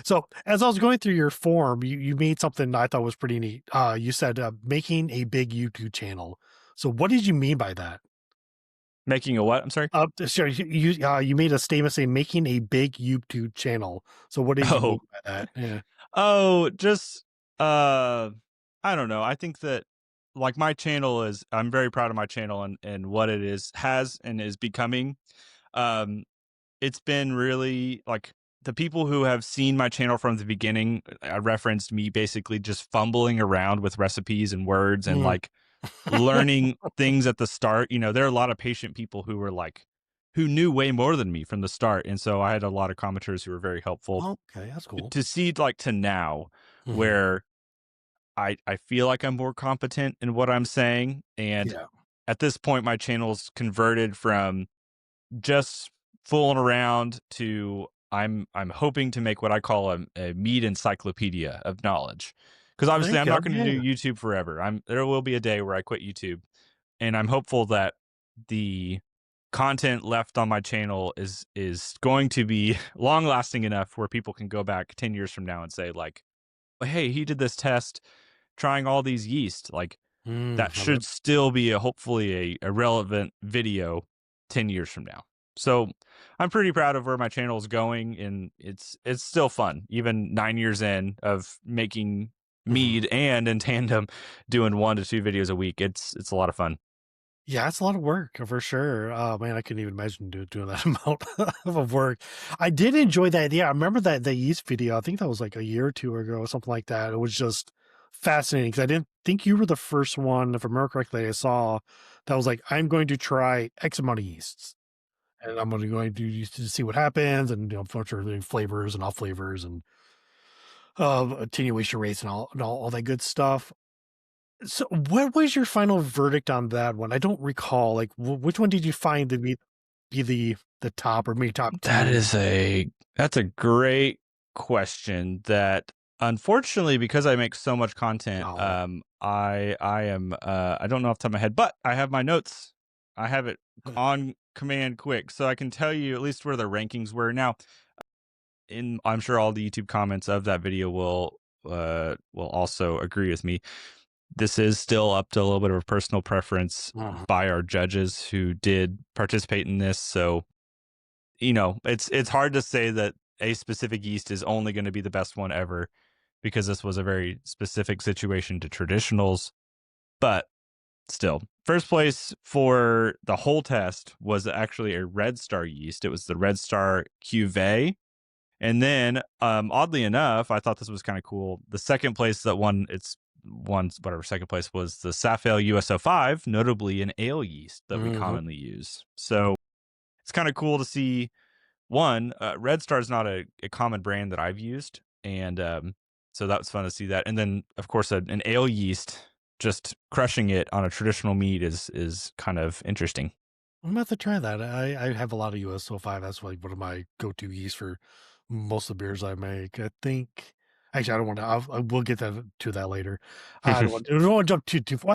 So as I was going through your form, you made something I thought was pretty neat. You said making a big YouTube channel. So what did you mean by that? Making a what? I'm sorry. Sorry, you made a statement saying making a big YouTube channel. So what did you mean Oh, by that? Yeah. oh, just uh, I don't know. I think that like my channel is. I'm very proud of my channel and what it is has and is becoming. Um, it's been really like the people who have seen my channel from the beginning. I referenced me basically just fumbling around with recipes and words and Mm. like learning things at the start. There are a lot of patient people who were like, who knew way more than me from the start. And so I had a lot of commenters who were very helpful Okay, that's cool. to see like to now Mhm. where I feel like I'm more competent in what I'm saying. And Yeah. at this point, my channel's converted from just fooling around to I'm hoping to make what I call a mead encyclopedia of knowledge. Because There obviously you I'm go. not going to Yeah. do YouTube forever. There will be a day where I quit YouTube, and I'm hopeful that the content left on my channel is going to be long lasting enough where people can go back 10 years from now and say like, hey, he did this test trying all these yeast. Like that Love it. should still be hopefully a relevant video 10 years from now. So I'm pretty proud of where my channel is going, and it's still fun, even 9 years in of making Mhm. mead and in tandem doing 1 to 2 videos a week. It's a lot of fun. Yeah, it's a lot of work for sure. Oh man, I couldn't even imagine doing that amount of work. I did enjoy that. Yeah, I remember that the yeast video. I think that was like a year or two ago, or something like that. It was just fascinating because I didn't think you were the first one, if I remember correctly, I saw that was like, I'm going to try X amount of yeasts and I'm going to use to see what happens, and unfortunately flavors and off flavors and attenuation rates and all that good stuff. So, what was your final verdict on that one? I don't recall. Like, which one did you find to be the top or maybe top That two? is that's a great question that unfortunately, because I make so much content, Oh, I am I don't know off the top of my head, but I have my notes. I have it on command quick, so I can tell you at least where the rankings were. Now, in I'm sure all the YouTube comments of that video will also agree with me. This is still up to a little bit of a personal preference mhm. by our judges who did participate in this. So it's hard to say that a specific yeast is only going to be the best one ever because this was a very specific situation to traditionals. But still, first place for the whole test was actually a Red Star yeast. It was the Red Star Cuvée. And then, oddly enough, I thought this was kind of cool. The second place that won whatever second place was the Safale USO5, notably an ale yeast that we Mhm. commonly use. So it's kind of cool to see one, Red Star is not a common brand that I've used, and so that was fun to see that. And then, of course, an ale yeast just crushing it on a traditional mead is kind of interesting. I'm about to try that. I have a lot of USO5. That's like one of my go-to yeast for most of the beers I make. I think. Actually, I don't want to. I will get that to that later. I don't want to jump too far.